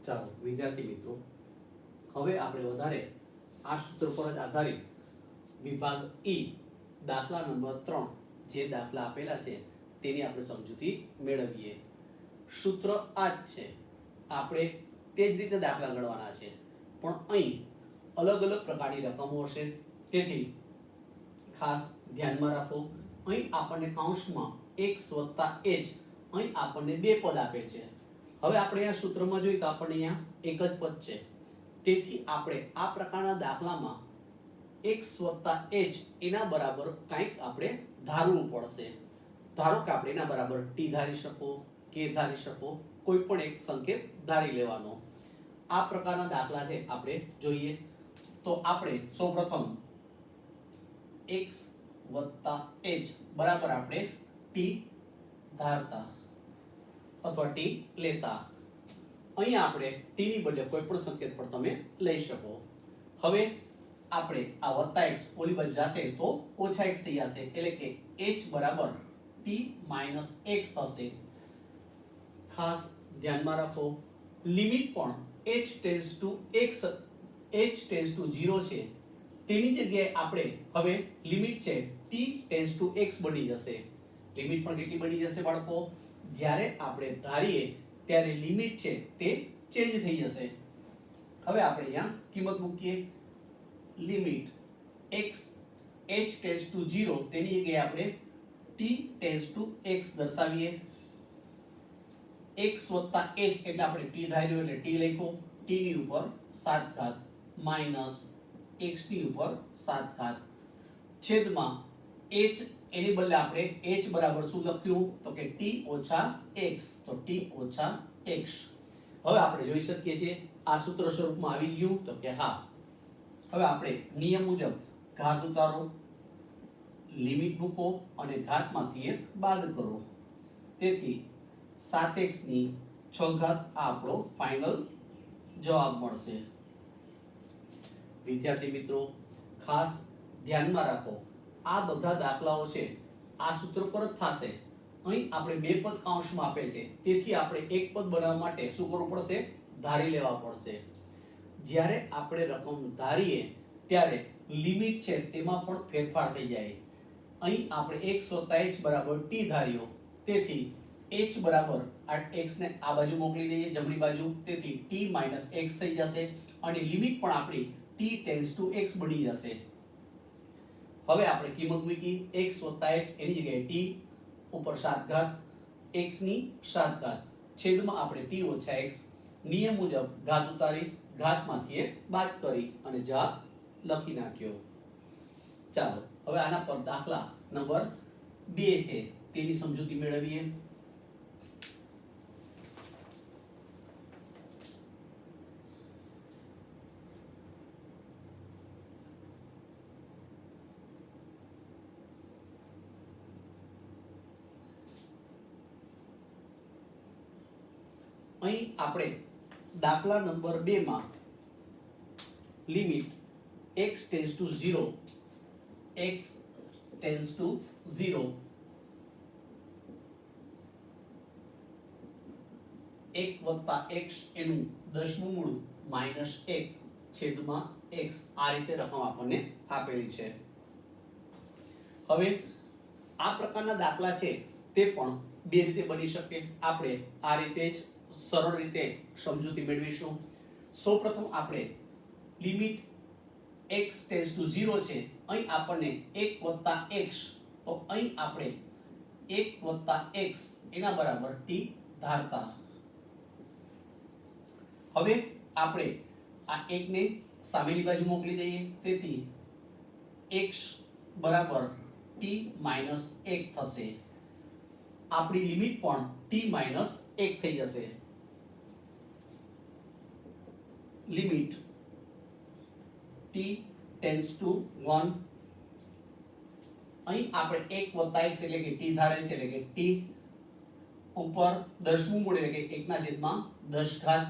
ચાલો વિદ્યાર્થી મિત્રો, હવે આપણે વધારે આ સૂત્ર પર જ આધારિત વિભાગ ઈ દાખલા નંબર 3 જે દાખલા આપેલા છે તેની આપણે સમજૂતી મેળવીએ. સૂત્ર આ જ છે, આપણે તે જ રીતે દાખલા ગણવાના છે, પણ અહીં અલગ અલગ પ્રકારની રકમો હશે, તેથી ખાસ ધ્યાનમાં રાખો. અહીં આપણને કૌંસમાં x વત્તા h, અહીં આપણને બે પદ આપે છે. હવે આપણે આ સૂત્રમાં જોઈએ તો આપણને અહીંયા એક જ પદ છે, તેથી આપણે આ પ્રકારના દાખલામાં x વત્તા h એના બરાબર કંઈક આપણે ધારવું પડશે. ધારો કે આપણે એના બરાબર t ધારી શકો, k ધારી શકો, કોઈ પણ એક સંકેત ધારી લેવાનો. આ પ્રકારના દાખલા છે આપણે જોઈએ. તો આપણે સૌપ્રથમ x વત્તા h બરાબર આપણે t ધારતા અથવા t લેતા. અહીંયા આપણે t ની બદલે કોઈ પણ સંકેત પણ તમે લઈ શકો. હવે આપણે આ વત્તા x ઓલી બાજુ જશે તો ઓછા x થઈ જશે, એટલે કે h બરાબર t માઈનસ x થશે. ખાસ ધ્યાનમાં રાખો, લિમિટ પણ h tends to x, h tends to 0 છે, તેની જગ્યાએ આપણે હવે લિમિટ છે t ટેન્ડ્સ ટુ x બની જશે. લિમિટ પણ કેટલી બની જશે બાળકો? જ્યારે આપણે ધારીએ ત્યારે લિમિટ છે તે ચેન્જ થઈ જશે. હવે આપણે અહીંયા કિંમત મૂકીએ. Limit x h tends to 0 તેની જગ્યાએ આપણે t ટેન્ડ્સ ટુ x દર્શાવીએ. x વત્તા h એટલે આપણે t ધાર્યો એટલે t લખ્યો, t ની ઉપર 7 ઘાત માઈનસ x ની ઉપર 7 ઘાત છેદમાં h, એની બદલે આપણે h બરાબર શું લખ્યું તો કે t ઓછા x, તો t ઓછા x. હવે આપણે જોઈ શકીએ છીએ આ સૂત્ર સ્વરૂપમાં આવી ગયું તો કે હા. હવે આપણે નિયમ મુજબ ઘાત ઉતારો, લિમિટ મૂકો અને ઘાતમાંથી એક બાદ કરો. તેથી 7x ની 6 ઘાત આ આપણો ફાઇનલ જવાબ મળશે. વિદ્યાર્થી મિત્રો, ખાસ ધ્યાનમાં રાખો, આ બધા દાખલાઓ છે આ સૂત્ર પર જ થશે. અહીં આપણે બે પદ કૌંસમાં આપેલ છે, તેથી આપણે એક પદ બનાવવા માટે શું કરવું પડશે? ધારી લેવા પડશે. જ્યારે આપણે રકમ ધારીએ ત્યારે લિમિટ છે તેમાં પણ ફેરફાર થઈ જાય. અહીં આપણે x વત્તા h બરાબર t ધાર્યો, તેથી h બરાબર આ x ને આ બાજુ મોકલી દઈએ જમણી બાજુ, તેથી t માઈનસ x થઈ જશે અને લિમિટ પણ આપણી t ટેન્ડ્સ ટુ x બની જશે. હવે આપણે કિંમત મૂકી x વત્તા h એની જગ્યાએ t ઉપર 7 ઘાત x ની 7 ઘાત છેદમાં આપણે t ઓછા x. નિયમ મુજબ ઘાત ઉતારી ઘાતમાંથી એક બાદ કરી અને જવાબ લખી નાખ્યો. ચાલો હવે આના પર દાખલા નંબર 2 છે તેની સમજૂતી મેળવીએ. અહીં આપણે દાખલા નંબર 2 માં limit x tends to 0, x tends to 0 1 વત્તા x એનું 10મું મૂળ માઈનસ 1 છેદમાં x આ રીતે રકમ આપણને આપેલી છે. હવે આ પ્રકારના દાખલા છે તે પણ બે રીતે બની શકે. આપણે આ રીતે જ સરળ રીતે સમજૂતી મેળવીશું. સૌપ્રથમ આપણે લિમિટ x ટેન્ડ્સ ટુ 0 છે, અહીં આપણને 1 વત્તા x, તો અહીં આપણે 1 વત્તા x એના બરાબર t ધારતા. હવે આપણે આ 1 ને સામેની બાજુ મોકલી દઈએ, તેથી x બરાબર t માઈનસ 1 થશે. આપણી લિમિટ પણ t માઈનસ 1 થઈ જશે. લિમિટ t ટેન્ડ્સ ટુ 1, અહીં આપણે 1 વત્તા x એટલે કે t ધારે છે, એટલે કે t ઉપર 10મું મૂળ એટલે કે 1 ના છેદમાં 10 ઘાત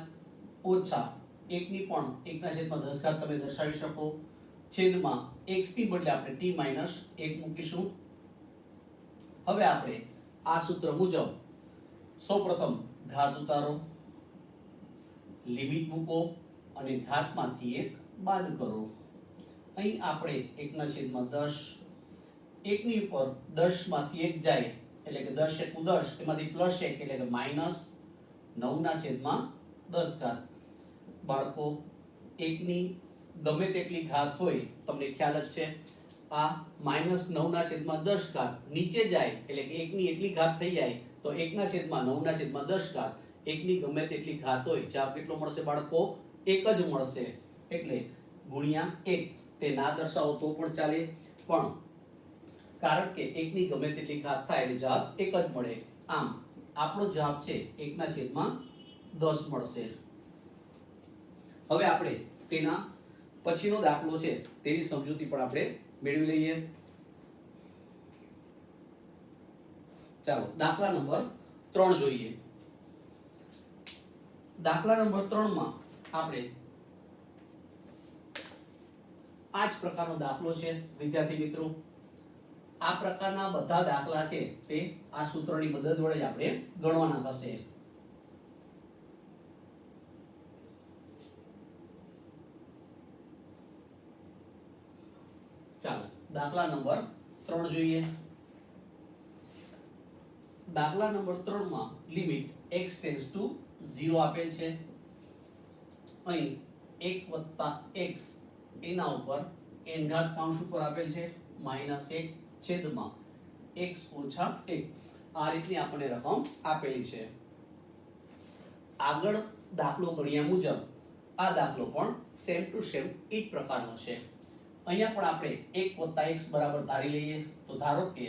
ઓછા 1 ની પણ 1 ના છેદમાં 10 ઘાત તમે દર્શાવી શકો, છેદમાં x ની બદલે આપણે t માઈનસ 1 મૂકીશું. હવે આપણે આ સૂત્ર મુજબ સૌપ્રથમ ઘાત ઉતારો, લિમિટ મૂકો અને ઘાતમાંથી 1 બાદ કરો. અહીં આપણે 1/10 1 ઉપર 10 માંથી 1 જાય એટલે કે 10 * 1 10 એમાંથી +1 એટલે કે -9/10 બાળકો 1 ની ગમે તેટલી ઘાત હોય તમને ખ્યાલ જ છે આ -9/10 નીચે જાય એટલે કે 1 ની એટલી ઘાત થઈ જાય તો 1/9/10 1 ની ગમે તેટલી ઘાત હોય જવાબ કેટલો મળશે બાળકો 1 જ મળશે. એટલે ગુણ્યા 1 તે ના દર્શાવો તો પણ ચાલે પણ કારણ કે 1 ની ગમે તેટલી ઘાત થાય એટલે જવાબ 1 જ મળે. આમ આપણો જવાબ છે 1/10 મળશે. હવે આપણે તેના પછીનો દાખલો છે તેની સમજૂતી પણ આપણે મેળવી લઈએ. ચાલો દાખલા નંબર 3 જોઈએ. દાખલા નંબર 3 માં આપણે આ જ પ્રકારનો દાખલો છે વિદ્યાર્થી મિત્રો. આ પ્રકારના બધા દાખલા છે તે આ સૂત્રની મદદ વડે જ આપણે ગણવાના થશે. ચાલો દાખલા નંબર 3 જોઈએ. દાખલા નંબર 3 માં લિમિટ x → 0 આપેલ છે. અહીં 1 + x એના ઉપર n ઘાત કૌંસ ઉપર આપેલ છે -1/x - 1 આ રીતની આપણને રકમ આપેલી છે. આગળ દાખલો ગણ્યા મુજબ આ દાખલો પણ સેમ ટુ સેમ એ જ પ્રકારનો છે. અહીંયા પણ આપણે 1 + x બરાબર ધારી લઈએ તો ધારો કે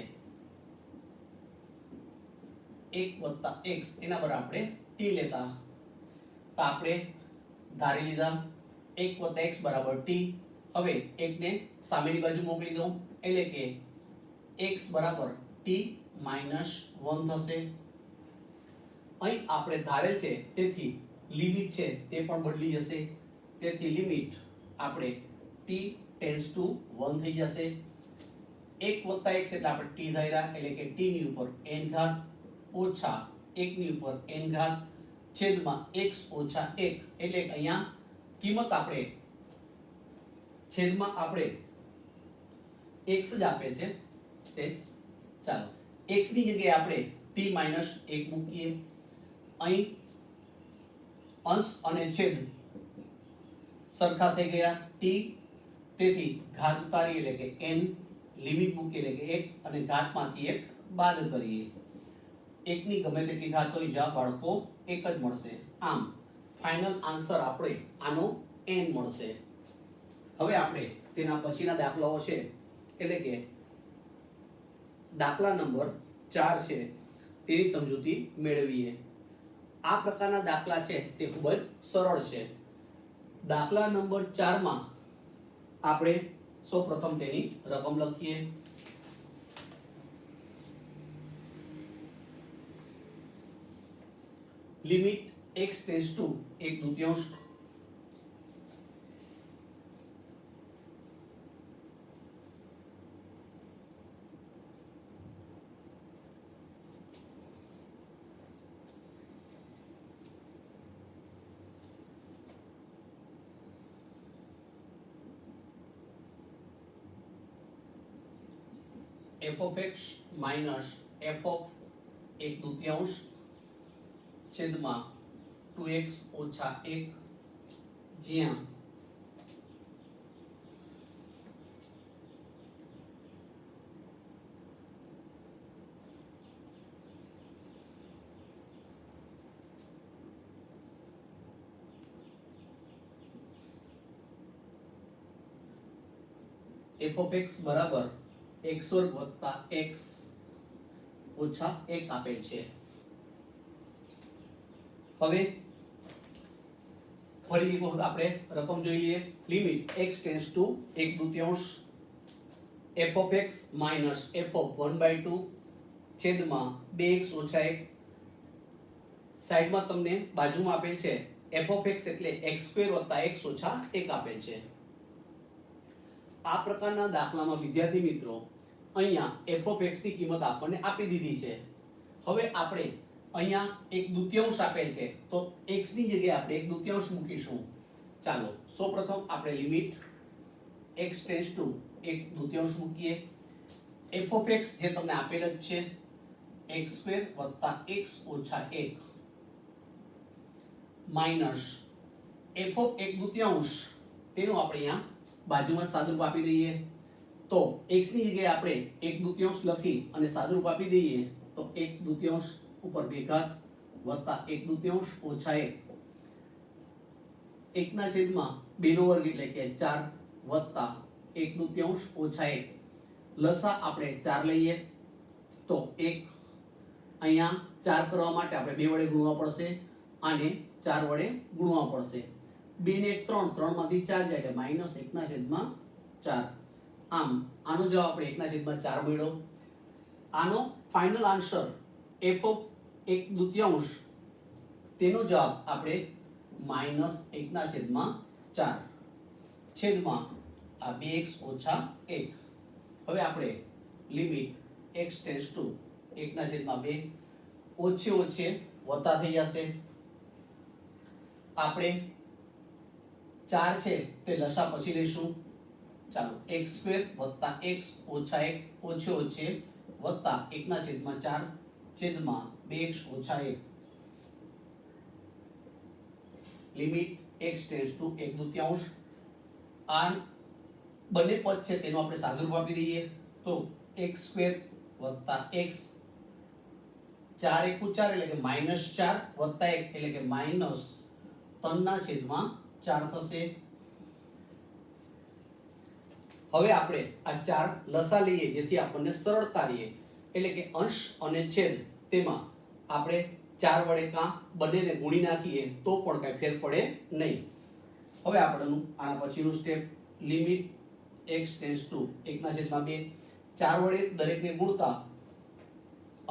1 + x એના બરાબર આપણે t લેતા તો આપણે ધારી લીધા 1 + x બરાબર t. હવે 1 ને સામેની બાજુ મોકલી દઉં એટલે કે x બરાબર t - 1 થશે. અહીં આપણે ધારેલ છે તેથી લિમિટ છે તે પણ બદલી જશે. તેથી લિમિટ આપણે t → 1 થઈ જશે. 1 + x એટલે આપણે t ધાર્યા એટલે કે t ની ઉપર n ઘાત ઓછા 1 ની ઉપર n ઘાત છેદમાં x - 1 એટલે કે અહીંયા કિંમત આપણે છેદમાં આપણે x જ આપે છે સેજ. ચાલો x ની જગ્યાએ આપણે t - 1 મૂકીએ. અહીં અંશ અને છેદ સરખા થઈ ગયા t તેથી ઘાત ઉતારી એટલે કે n લિમિટ મૂકી એટલે કે 1 અને ઘાતમાંથી 1 બાદ કરીએ. 1 ની ગમે તેટલી ઘાત હોય જવાબ બાળકો 1 જ મળશે. આમ ફાઇનલ આન્સર આપણે આનો n મળશે. હવે આપણે તેના પછીના દાખલાઓ છે એટલે કે દાખલા નંબર 4 છે તેની સમજૂતી મેળવીએ. આ પ્રકારના દાખલા છે તે ખૂબ જ સરળ છે. દાખલા નંબર 4 માં આપણે સૌપ્રથમ તેની રકમ લખીએ. લિમિટ x → 1/2 f(x - f(1/2) છેદમાં 2x - 1 જ્યાં f(x) બરાબર x² + x - 1 આપેલ છે. હવે ફરી એક વખત આપણે રકમ જોઈ લઈએ. લિમિટ x → 1/2 f(x - f(1/2) છેદમાં 2x - 1 સાઈડમાં તમને બાજુમાં આપેલ છે f(x) એટલે x² + x - 1 આપેલ છે. આ પ્રકારના દાખલામાં વિદ્યાર્થી મિત્રો અહીંયા f(x) ની કિંમત આપણને આપી દીધી છે. હવે આપણે અહીંયા એક દૂતીયાંશ આપેલ છે તો x ની જગ્યાએ આપણે એક દૂતીયાંશ મૂકીશું. ચાલો સૌપ્રથમ આપણે લિમિટ x ટેન્ડ્સ ટુ એક દૂતીયાંશ મૂકીએ. f ઓફ x જે તમને આપેલ જ છે x² + x - 1 minus f of એક દૂતીયાંશ તેનું આપણે અહીંયા બાજુમાં સાદુરૂપ આપી દઈએ. તો x ની જગ્યાએ આપણે એક દૂતીયાંશ લખી અને સાદુરૂપ આપી દઈએ તો એક દૂતીયાંશ ઉપર 2 ઘાત વત્તા એક દૂતીયાંશ ઓછા 1 1 ના છેદમાં 2 નો વર્ગ એટલે કે 4 વત્તા એક દૂતીયાંશ ઓછા 1 લસા આપણે 4 લઈએ તો 1 અહીંયા 4 કરવા માટે આપણે 2 વડે ગુણવા પડશે અને 4 વડે ગુણવા પડશે. 2 ને 1 3 3 માંથી 4 જાય એટલે -1 ના છેદમાં 4. આમ આનો જવાબ આપણે 1 ના છેદમાં 4 મળ્યો. આનો ફાઇનલ આન્સર f ઓફ એક દૂતીયાંશ તેનો જવાબ આપણે -1 ના છેદમાં 4 છેદમાં આ 2x ઓછા 1. હવે આપણે લિમિટ x ટેન્ડ્સ ટુ 1 ના છેદમાં 2 ઓછે ઓછે વત્તા થઈ જશે. આપણે 4 છે તે લસા પછી લઈશું. ચાલો x² + x ઓછા 1 ઓછે ઓછે વત્તા 1 ના છેદમાં 4 છેદમાં 2x ઓછા 1 લિમિટ x ટેન્ડ્સ ટુ એક દૂતીયાંશ. આ બંને પદ છે તેનો આપણે સાદુરૂપ આપી દઈએ તો x² + x 4 * 1 = 4 એટલે કે -4 વત્તા 1 એટલે કે -3 ના છેદમાં 4 થશે. હવે આપણે આ 4 લસા લઈએ જેથી આપણને સરળતા રહે એટલે કે અંશ અને છેદ તેમાં આપણે 4 વડે કાં બંનેને ગુણી નાખીએ તો પણ કઈ ફેર પડે નહીં. હવે આપણનું આના પછીનું step limit x tends to 1 ના છેદમાં 2 4 વડે દરેકને ગુણતા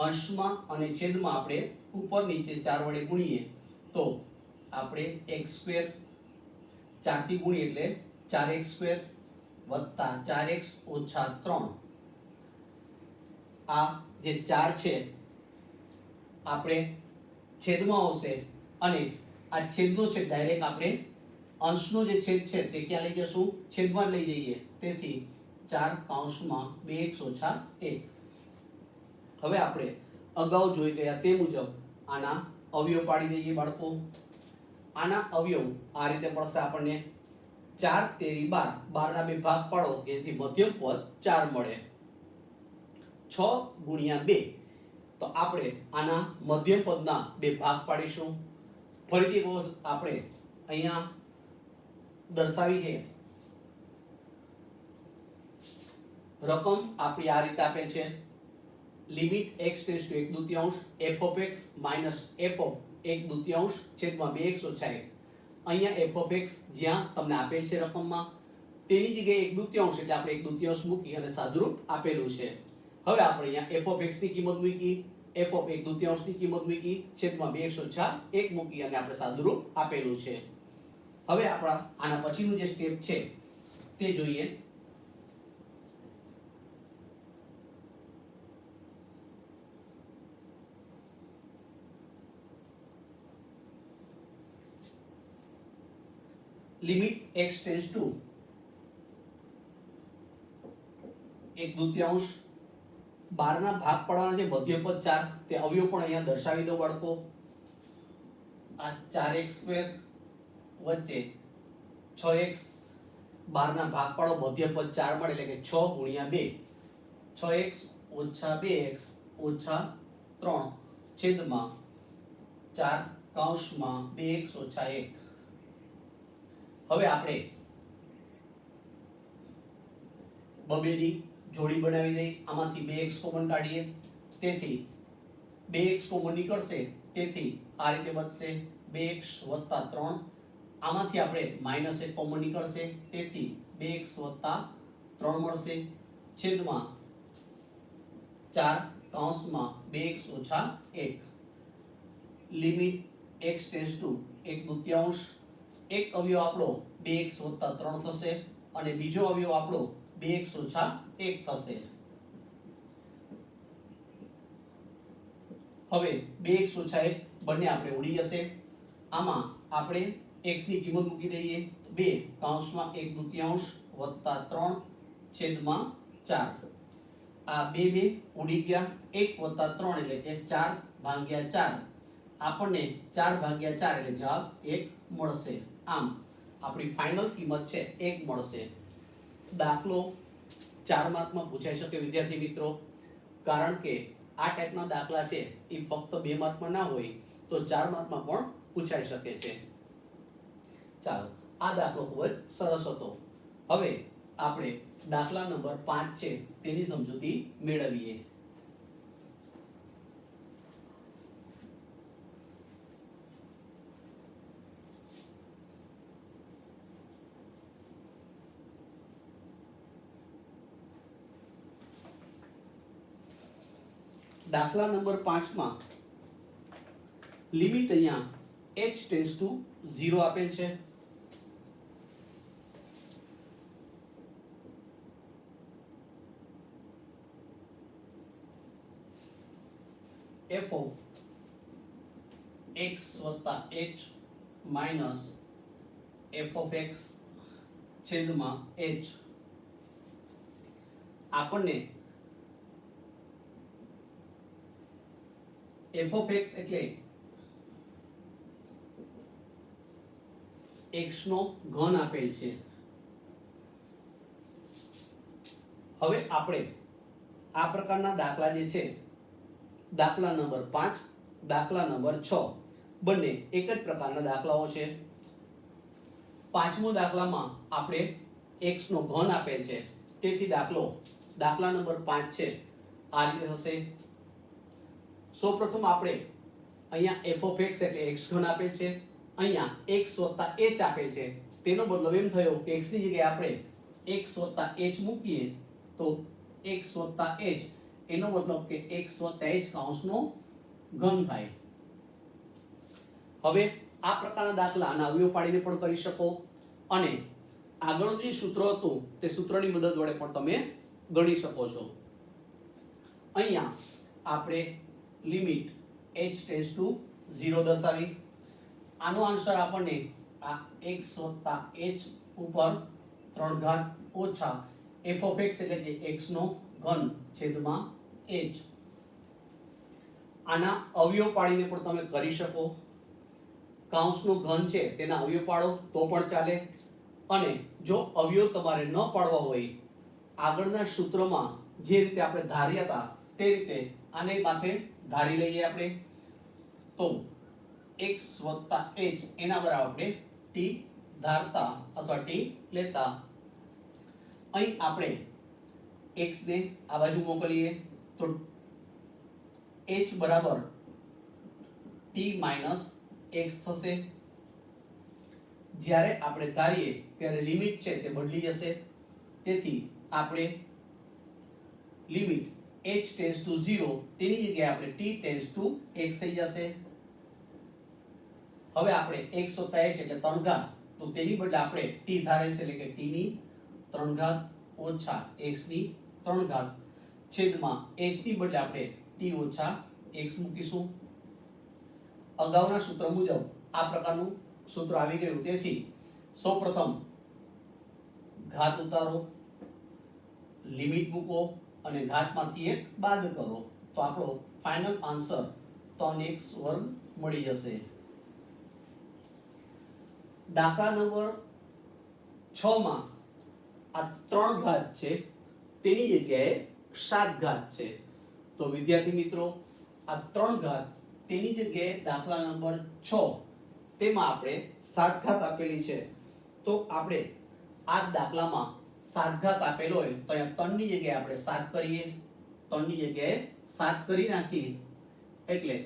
અંશમાં અને છેદમાં આપણે ઉપર નીચે 4 વડે ગુણીએ તો આપણે x² 4 થી ગુણીએ એટલે 4x² વત્તા 4x ઓછા 3 આ જે 4 છે આપણે છેદમાં આવશે અને આ છેદનો છે ડાયરેક્ટ આપણે અંશનો જે છેદ છે તે ક્યાં લઈ જશું છેદમાં લઈ જઈએ તેથી 4 કૌંસમાં 2x ઓછા 1. હવે આપણે અગાઉ જોઈ ગયા તે મુજબ આના અવયવ પાડી દઈએ બાળકો. આના અવયવ આ રીતે પડશે આપણને 4 તેરી 12 12 ના બે ભાગ પાડો જેથી મધ્યમ પદ 4 મળે 6 × 2 તો આપણે આના મધ્યમ પદના બે ભાગ પાડીશું. ફરીથી આપણે અહીંયા દર્શાવી છે રકમ આપણી આ રીતે આપેલ છે limit x tends to 1 દૂતીયાંશ f of x minus f of 1 દૂતીયાંશ છેદમાં 2x ઓછા 1. અહીંયા f ઓફ x જ્યાં તમને આપેલ છે રકમમાં તેની જગ્યાએ 1 દૂતીયાંશ એટલે આપણે 1 દૂતીયાંશ મૂકી અને સાદુરૂપ આપેલું છે. હવે આપણે અહીંયા f ઓફ x ની કિંમત મૂકી f ઓફ 1 દૂતીયાંશ ની કિંમત મૂકી છેદમાં 2x ઓછા 1 મૂકી અને આપણે સાદુરૂપ આપેલું છે. હવે આપણા આના પછીનું જે સ્ટેપ છે તે જોઈએ. લિમિટ x ટેન્ડ્સ ટુ 1 દૂતીયાંશ 12 ના ભાગ પાડવાના છે મધ્યમ પદ 4 તે અવયવ પણ અહીંયા દર્શાવી દો બાળકો. આ 4x² વચ્ચે 6x 12 ના ભાગ પાડો મધ્યમ પદ 4 મળે એટલે કે 6 × 2 6x ઓછા 2x ઓછા 3 છેદમાં 4 કૌંસમાં 2x ઓછા 1. હવે આપણે બબેની જોડી બનાવી દઈએ. આમાંથી 2x કોમન કાઢીએ તેથી 2x કોમન નીકળશે તેથી આ રીતે બચશે 2x + 3. આમાંથી આપણે -1 કોમન નીકળશે તેથી 2x + 3 મળશે છેદમાં 4 કૌંસમાં 2x ઓછા 1. લિમિટ x ટેન્ડ્સ ટુ 1 દૂતીયાંશ એક અવયવ આપણો 2x + 3 થશે અને બીજો અવયવ આપણો 2x ઓછા 1 થશે. હવે 2x ઓછા 1 બંને આપણે ઉડી જશે. આમાં આપણે x ની કિંમત મૂકી દઈએ. 2 કૌંસમાં 1/2 વત્તા 3 છેદમાં 4. આ 2 ઉડી ગયા. 1 વત્તા 3 એટલે કે 4 ભાગ્યા 4. આપણને 4 ભાગ્યા 4 એટલે જવાબ 1 મળશે. આમ આપણી ફાઇનલ કિંમત છે 1 મળશે. દાખલો 4 માર્કમાં પૂછાઈ શકે વિદ્યાર્થી મિત્રો, કારણ કે આ ટાઈપના દાખલા છે એ ફક્ત 2 માર્કમાં ના હોય તો 4 માર્કમાં પણ પૂછાઈ શકે છે. ચાલો, આ દાખલો ખૂબ જ સરસ હતો. હવે આપણે દાખલા નંબર 5 છે તેની સમજૂતી મેળવીએ. દાખલા નંબર 5 માં લિમિટ અહીંયા h ટેન્ડ્સ ટુ 0 આપેલ છે. f of x વત્તા h minus f of x છેદમાં h. આપણને f of x એટલે x નો ઘન આપેલ છે. હવે આપણે આ પ્રકારના દાખલા જે છે, દાખલા નંબર 5, દાખલા નંબર 6 બંને એક જ પ્રકારના દાખલાઓ છે. પાંચમો દાખલામાં આપણે x નો ઘન આપેલ છે, તેથી દાખલા નંબર 5 છે આ રીતે થશે. સૌપ્રથમ આપણે અહીંયા f of x એટલે x ઘન આપેલ છે, અહીંયા x વત્તા h આપેલ છે. તેનો મતલબ એમ થયો કે x ની જગ્યાએ આપણે x વત્તા h મૂકીએ તો x વત્તા h, એનો મતલબ કે x વત્તા h કૌંસનો ઘન થાય. હવે આ પ્રકારના દાખલા આના અવયવ પાડીને પણ કરી શકો અને આગળનું જે સૂત્ર હતું તે સૂત્રની મદદ વડે પણ તમે ગણી શકો છો. અહીંયા આપણે લિમિટ h ટેન્ડ્સ ટુ 0 દર્શાવી. આનો આન્સર આપણને આ x વત્તા h ઉપર 3 ઘાત ઓછા f of x એટલે કે x નો ઘન છેદમાં h. આના અવયવ પાડીને પણ તમે કરી શકો. કૌંસનો ઘન છે તેના અવયવ પાડો તો પણ ચાલે, અને જો અવયવ તમારે ન પાડવા હોય, આગળના સૂત્રમાં જે રીતે આપણે ધાર્યા હતા તે રીતે આને માથે ધારી લઈએ આપણે. તો x વત્તા h એના બરાબર આપણે t ધારતા અથવા t લેતા અહીં આપણે x ને આ બાજુ મોકલીએ તો h બરાબર t માઈનસ x થશે. જ્યારે આપણે ધારીએ ત્યારે લિમિટ છે તે બદલી જશે, તેથી આપણે લિમિટ h ટેન્ડ્સ ટુ 0 તેની જગ્યાએ આપણે t ટેન્ડ્સ ટુ x થઈ જશે. હવે આપણે x વત્તા h એટલે 3 ઘાત, તો તેની બદલે આપણે t ધારેલ છે એટલે કે t ની 3 ઘાત ઓછા x ની 3 ઘાત છેદમાં h ની બદલે આપણે t ઓછા x મૂકીશું. અગાઉના સૂત્ર મુજબ આ પ્રકારનું સૂત્ર આવી ગયું, તેથી સૌપ્રથમ ઘાત ઉતારો, લિમિટ મૂકો અને ઘાતમાંથી 1 બાદ કરો તો આપણો ફાઇનલ આન્સર 3x વર્ગ મળી જશે. દાખલા નંબર 6 માં આ 3 ઘાત છે તેની જગ્યાએ 7 ઘાત છે. તો વિદ્યાર્થી મિત્રો, આ 3 ઘાત તેની જગ્યાએ દાખલા નંબર 6 તેમાં આપણે 7 ઘાત આપેલી છે. તો આપણે આ દાખલામાં 7 ઘાત આપેલો હોય તો અહીંયા 3 ની જગ્યાએ આપણે 7 કરીએ, 3 ની જગ્યાએ 7 કરી નાખીએ એટલે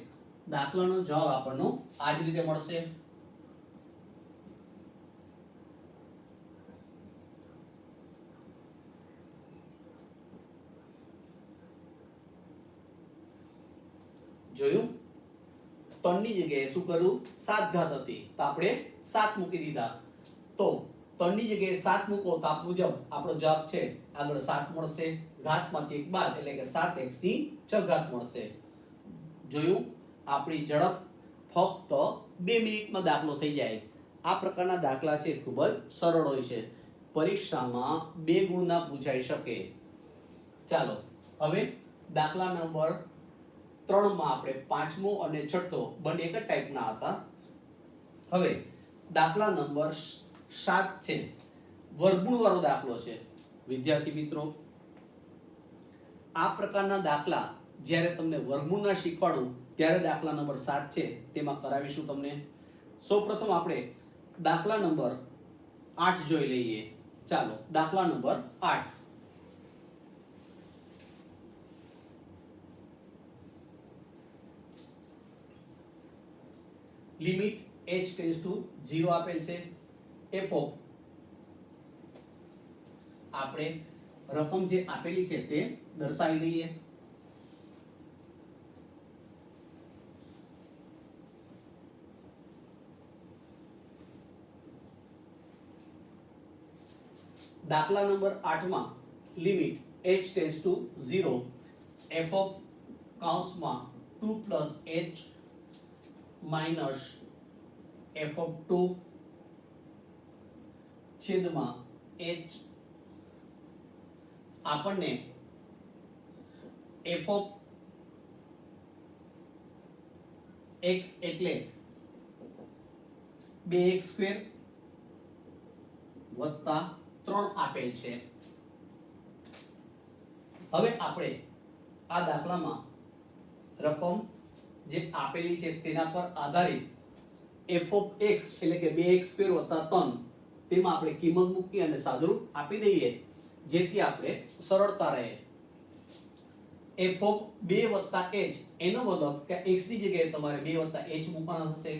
દાખલાનો જવાબ આપણનો આ જ રીતે મળશે. જોયું? 3 ની જગ્યાએ શું કરું? 7 ઘાત હતી તો આપણે 7 મૂકી દીધા. તો 3 ની જગ્યાએ 7 મૂકો તો આ મુજબ આપણો જવાબ છે આગળ 7 મળશે. ઘાતમાંથી 1 બાદ એટલે કે 7x ની 6 ઘાત મળશે. જોયું, આપણી ઝડપ ફક્ત 2 મિનિટમાં દાખલો થઈ જાય. આ પ્રકારના દાખલા છે ખૂબ જ સરળ હોય છે, પરીક્ષામાં 2 ગુણના પૂછાઈ શકે. ચાલો હવે દાખલા નંબર 3 માં આપણે પાંચમો અને છઠ્ઠો બંને એક જ ટાઈપના હતા. હવે દાખલા નંબર 7 છે, વર્ગમૂળ વાળો દાખલો છે. વિદ્યાર્થી મિત્રો, આ પ્રકારના દાખલા જ્યારે તમને વર્ગમૂળના શીખવાડું ત્યારે દાખલા નંબર 7 છે તેમાં કરાવીશું તમને. સૌપ્રથમ આપણે દાખલા નંબર 8 જોઈ લઈએ. ચાલો દાખલા number 8. Limit h tends to 0 આપેલ છે. f ઓફ આપણે રકમ જે આપેલી છે તે દર્શાવી દઈએ. દાખલા નંબર 8 માં limit h tends to 0 f of કૌંસમાં 2 plus h minus f of 2 છેદમાં h આપણને f ઓફ x એટલે 2x² વત્તા 3 આપેલ છે. હવે આપણે આ દાખલામાં રકમ જે આપેલી છે તેના પર આધારિત f ઓફ x એટલે કે 2x² વત્તા 3 તેમાં આપણે કિંમત મૂકી અને સાદુરૂપ આપી દઈએ જેથી આપણે સરળતા રહે. f ઓફ 2 વત્તા h એનો મતલબ કે x ની જગ્યાએ તમારે 2 વત્તા h મૂકવાના થશે.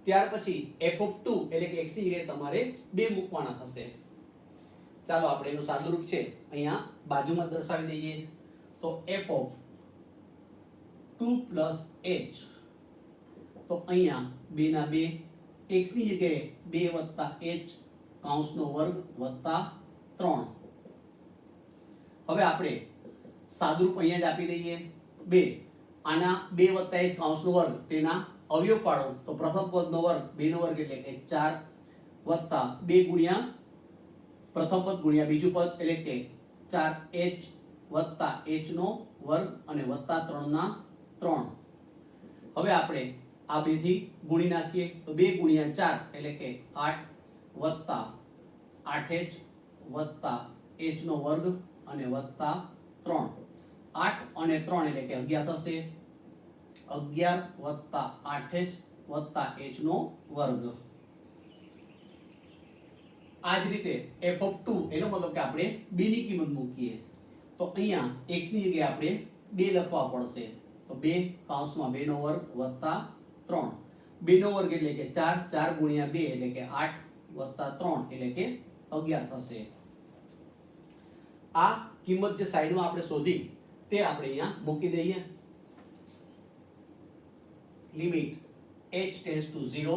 ત્યાર પછી f ઓફ 2 એટલે કે x ની જગ્યાએ તમારે 2 મૂકવાના થશે. ચાલો આપણે એનું સાદુરૂપ છે અહીંયા બાજુમાં દર્શાવી દઈએ. તો f ઓફ 2 પ્લસ h, તો અહીંયા 2 ના 2, x ની જગ્યાએ 2 વત્તા h કૌંસનો વર્ગ વત્તા 3. હવે આપણે સાદુરૂપ અહીંયા જ આપી દઈએ. 2 આના 2 વત્તા h કૌંસનો વર્ગ તેના અવયવ પાડો તો પ્રથમ પદનો વર્ગ 2 નો વર્ગ એટલે કે 4 વત્તા 2 ગુણ્યા પ્રથમ પદ ગુણ્યા બીજું પદ એટલે કે 4h વત્તા h નો વર્ગ અને વત્તા 3 ના 3. હવે આપણે આ બેથી ગુણી નાખીએ તો 2 ગુણ્યા 4 એટલે કે 8 વત્તા 8h વત્તા h નો વર્ગ અને વત્તા 3. 8 અને 3 એટલે કે 11 થશે. 11 વત્તા 8h વત્તા h નો વર્ગ. આ જ રીતે f ઓફ 2 એનો મતલબ કે આપણે 2 ની કિંમત મૂકીએ તો અહીંયા x ની જગ્યાએ આપણે 2 લખવા પડશે. તો 2 કૌંસમાં 2 નો વર્ગ વત્તા 3. 2 નો વર્ગ એટલે કે 4, 4 ગુણ્યા 2 એટલે કે 8 વત્તા 3 એટલે કે 11 થશે. આ કિંમત જે સાઈડમાં આપણે શોધી તે આપણે અહીંયા મૂકી દઈએ. Limit h tends to 0.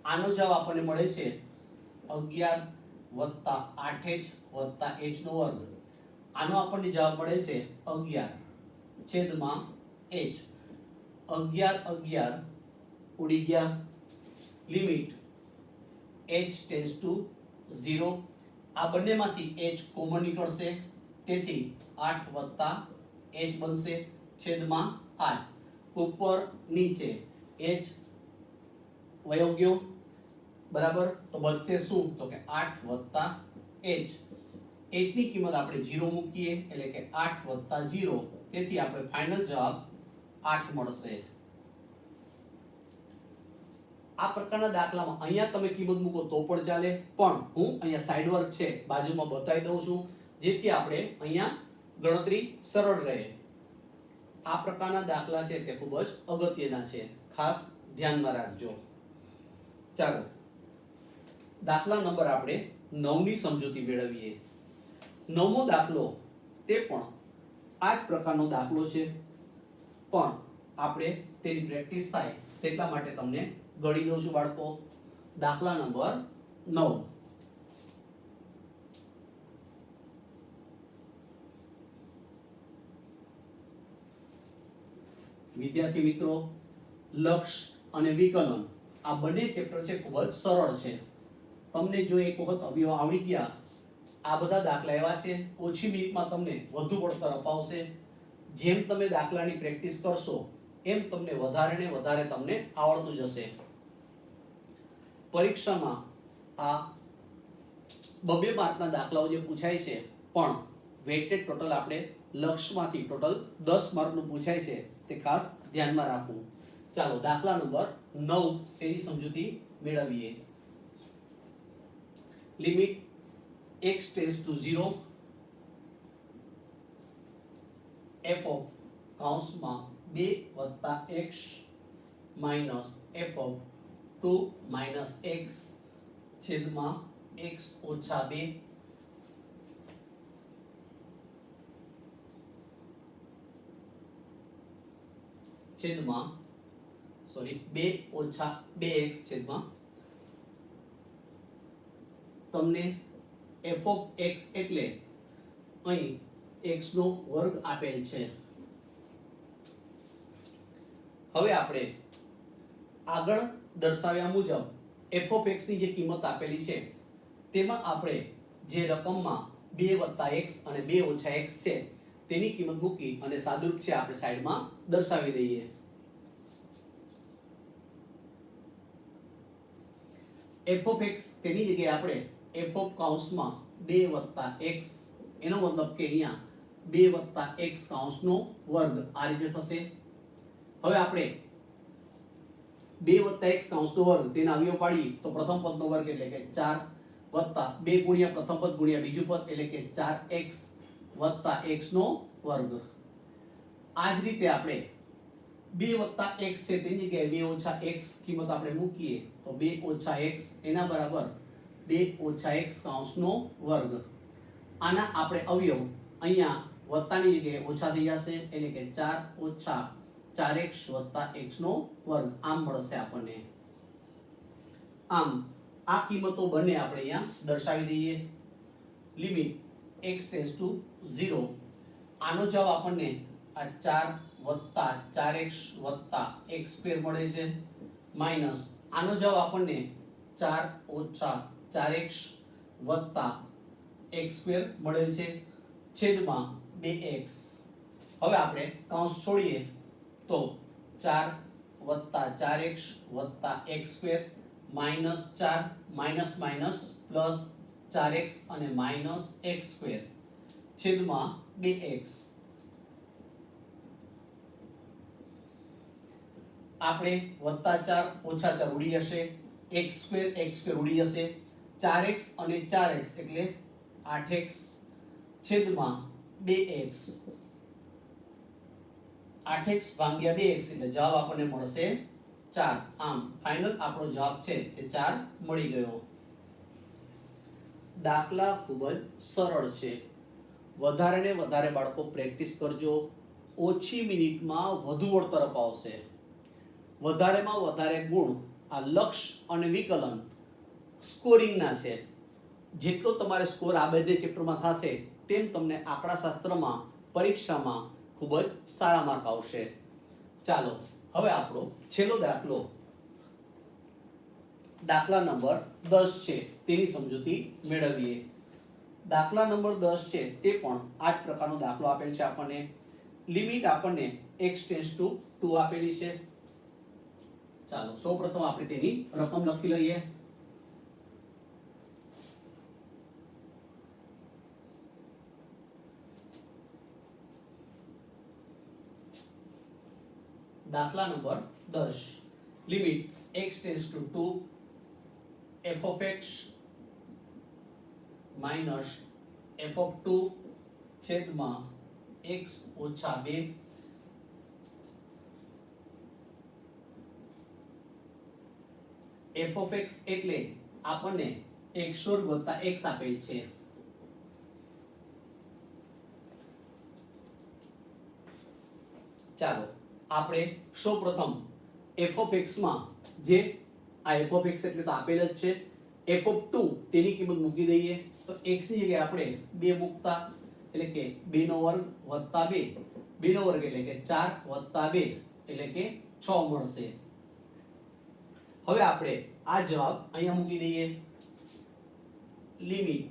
આનો જવાબ આપણને મળે છે 11 વત્તા 8h વત્તા h નો વર્ગ. આનો આપણને જવાબ મળે છે 11 છેદમાં h. 11 11 ઉડી ગયા. Limit h tends to 0. આ બંનેમાંથી h કોમન નીકળશે તેથી 8 વત્તા h બનશે છેદમાં 8. ઉપર નીચે h વયો ગયો બરાબર. તો બચશે શું? તો કે 8 વત્તા h. h ની કિંમત આપણે 0 મૂકીએ એટલે કે 8 વત્તા 0 તેથી આપણે ફાઇનલ જવાબ 8 મળશે. આ પ્રકારના દાખલામાં અહીંયા તમે કિંમત મૂકો તો પણ ચાલે, પણ હું અહીંયા સાઈડ વર્ક છે બાજુમાં બતાવી દઉં છું જેથી આપણે અહીંયા ગણતરી સરળ રહે. આ પ્રકારના દાખલા છે તે ખૂબ જ અગત્યના છે, ખાસ ધ્યાનમાં રાખજો. ચાલો દાખલા નંબર આપણે 9 ની સમજૂતી મેળવીએ. 9મો દાખલો તે પણ આ જ પ્રકારનો દાખલો છે, પણ આપણે તેની પ્રેક્ટિસ થાય તેટલા માટે તમને ગણી દઉં છું બાળકો. દાખલા નંબર 9. વિદ્યાર્થી મિત્રો, લક્ષ અને વિકલન આ બંને ચેપ્ટર છે ખૂબ જ સરળ છે. તમને જો એક વખત અવયવ આવડી ગયા, આ બધા દાખલા એવા છે ઓછી મિનિટમાં તમને વધુ પડતર અપાવશે. જેમ તમે દાખલાની પ્રેક્ટિસ કરશો એમ તમને વધારે ને વધારે તમને આવડતું જશે. પરીક્ષામાં આ 2 માર્કના દાખલાઓ જે પૂછાય છે, પણ વેઇટેડ ટોટલ આપણે લક્ષમાંથી ટોટલ 10 માર્કનું પૂછાય છે, તે ખાસ ધ્યાનમાં રાખવું. ચાલો દાખલા નંબર 9 તેની સમજૂતી મેળવીએ. Limit x tends to 0 f of કૌંસમાં 2 + x minus f of 2 - x છેદમાં x - 2 છેદમાં 2 - 2x છેદમાં તમને f ઓફ x એટલે અહીં x નો વર્ગ આપેલ છે. હવે આપણે આગળ દર્શાવ્યા મુજબ f ઓફ x ની જે કિંમત આપેલી છે તેમાં આપણે જે રકમમાં 2 + x અને 2 - x છે તેની કિંમત મૂકી અને સાદુરૂપ છે આપણે સાઈડમાં દર્શાવી દઈએ. f ઓફ x તેની જગ્યાએ આપણે f ઓફ કૌંસમાં 2 + x, એનો મતલબ કે અહીંયા 2 + x કૌંસનો વર્ગ આ રીતે થશે. હવે આપણે 2 + x કૌંસનો વર્ગ તેના અવયવ પાડીએ તો પ્રથમ પદનો વર્ગ એટલે કે 4 વત્તા 2 ગુણ્યા પ્રથમ પદ ગુણ્યા બીજું પદ એટલે કે 4x વત્તા x નો વર્ગ. આ જ રીતે આપણે 2 + x છે તેની જગ્યાએ 2 - x કિંમત આપણે મૂકીએ તો 2 - x એના બરાબર 2 - x કૌંસનો વર્ગ. આના આપણે અવયવ અહીંયા વત્તાની જગ્યાએ ઓછા થઈ જશે એટલે કે 4 - 4x + x નો વર્ગ આમ મળશે આપણને. આમ આ કિંમતો બંને આપણે અહીંયા દર્શાવી દઈએ. લિમિટ x ટેન્ડ્સ ટુ 0, આનો જવાબ આપણને આ 4 + 4x + x² મળે છે, માઈનસ આનો જવાબ આપણને 4 - 4x + x² મળેલ છે છેદમાં 2x. હવે આપણે કૌંસ છોડીએ તો 4 + 4x + x² -4 પ્લસ 4x અને -x² છેદમાં 2x. આપણે +4 - 4 ઉડી જશે, x² ઉડી જશે, 4x અને 4x એટલે 8x છેદમાં 2x. 8x ભાગ્યા 2x એટલે જવાબ આપણને મળશે 4. આમ ફાઇનલ આપણો જવાબ છે તે 4 મળી ગયો. દાખલા ખૂબ જ સરળ છે. વધારે ને વધારે બાળકો પ્રેક્ટિસ કરજો. ઓછી મિનિટમાં વધુ વળતર અપાવશે. વધારેમાં વધારે ગુણ આ લક્ષ અને વિકલન સ્કોરિંગના છે. જેટલો તમારે સ્કોર આ બંને ચેપ્ટરમાં થશે તેમ તમને આંકડાશાસ્ત્રમાં પરીક્ષામાં ખૂબ જ સારા માર્ક આવશે. ચાલો હવે આપણો છેલ્લો દાખલો દાખલા નંબર 10 છે તેની સમજૂતી મેળવીએ. દાખલા નંબર 10 છે તે પણ આ જ પ્રકારનો દાખલો આપેલ છે આપણને. લિમિટ આપણને x ટેન્ડ્સ ટુ 2 આપેલી છે. ચાલો સૌપ્રથમ આપણે તેની રકમ લખી લઈએ. દાખલા number 10. Limit x tends to 2 f of x minus f of 2 છેદમાં x - 2 f of x એટલે આપણને x² + x આપેલ છે. ચાલો આપણે સૌપ્રથમ f of x માં જે આ f of x એટલે તો આપેલ જ છે, f of 2 તેની કિંમત મૂકી દઈએ તો x ની જગ્યાએ આપણે 2 મૂકતા એટલે કે 2 નો વર્ગ + 2, 2 નો વર્ગ એટલે કે 4 + 2 એટલે કે 6 મળશે. હવે આપણે આ જવાબ અહીંયા મૂકી દઈએ. Limit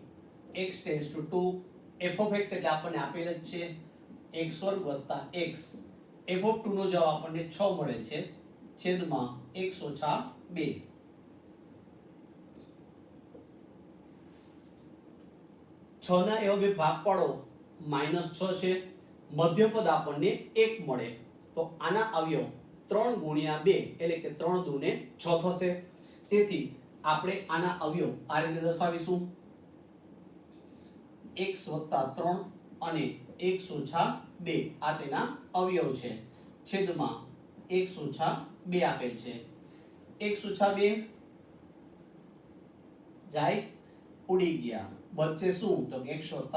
x tends to 2 f of x એટલે આપણને આપેલ જ છે x વર્ગ વત્તા x. f ઓફ 2 નો જવાબ આપણને 6 મળે છે છેદમાં x ઓછા 2. ના એવો બે ભાગ પાડો -6 છે. મધ્યપદ આપણને 1 મળે તો આના અવયવ 3 ગુણ્યા 2 એટલે કે 3 દુ ને 6 થશે. તેથી આપણે આના અવયવ આ રીતે દર્શાવીશું x + 3 અને x ઓછા 2 આ તેના અવયવ છે છેદમાં x ઓછા 2 આપેલ છે. x ઓછા 2 જાય ઉડી ગયા, બચશે શું તો x +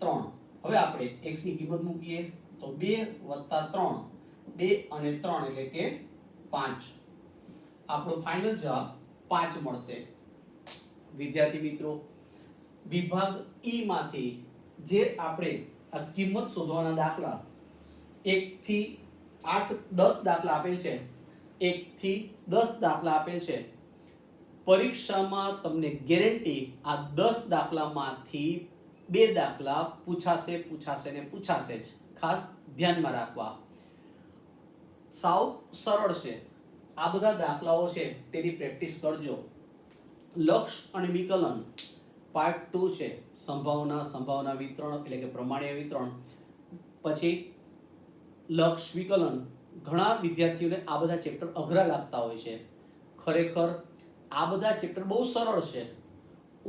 3. હવે આપણે x ની કિંમત મૂકીએ તો 2 + 3 2 અને 3 એટલે કે 5. આપણો ફાઇનલ જવાબ 5 મળશે. વિદ્યાર્થી મિત્રો, વિભાગ ઈ માંથી જે આપણે આ કિંમત શોધવાના દાખલા 1 થી 8 10 દાખલા આપેલ છે, 1 થી 10 દાખલા આપેલ છે. પરીક્ષામાં તમને ગેરંટી આ 10 દાખલામાંથી 2 દાખલા પૂછાશે ને પૂછાશે જ. ખાસ ધ્યાનમાં રાખવા. સાવ સરળ છે. આ બધા દાખલાઓ છે તેની પ્રેક્ટિસ કરજો. લક્ષ અને વિકલન પાર્ટ 2 છે. સંભાવના વિતરણ એટલે કે પ્રમાણીય વિતરણ. પછી લક્ષ વિકલન. ઘણા વિદ્યાર્થીઓને આ બધા ચેપ્ટર અઘરા લાગતા હોય છે. ખરેખર આ બધા ચેપ્ટર બહુ સરળ છે.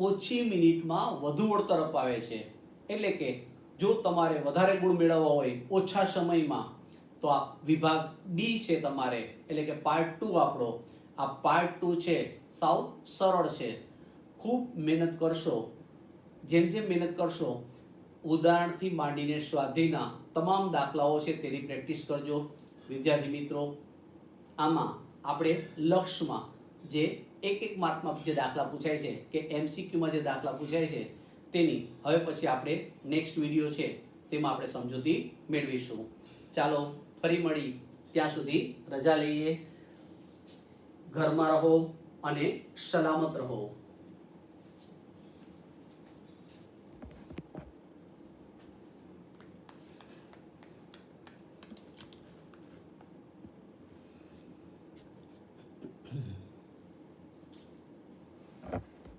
ઓછી મિનિટમાં વધુ વળતર અપાવે છે. એટલે કે જો તમારે વધારે ગુણ મેળવવા હોય ઓછા સમયમાં તો આ વિભાગ બી છે તમારે, એટલે કે પાર્ટ 2 આપણો. આ પાર્ટ 2 છે સાવ સરળ છે. ખૂબ મહેનત કરશો. જેમ જેમ મહેનત કરશો ઉદાહરણથી માંડીને સ્વાધ્યાયના તમામ દાખલાઓ છે તેની પ્રેક્ટિસ કરજો. વિદ્યાર્થી મિત્રો, આમાં આપણે લક્ષમાં જે એક માર્કમાં જે દાખલા પૂછાય છે કે એમસીક્યુમાં જે દાખલા પૂછાય છે તેની હવે પછી આપણે નેક્સ્ટ વિડીયો છે તેમાં આપણે સમજૂતી મેળવીશું. ચાલો ફરી મળી, ત્યાં સુધી રજા લઈએ. ઘરમાં રહો અને સલામત રહો.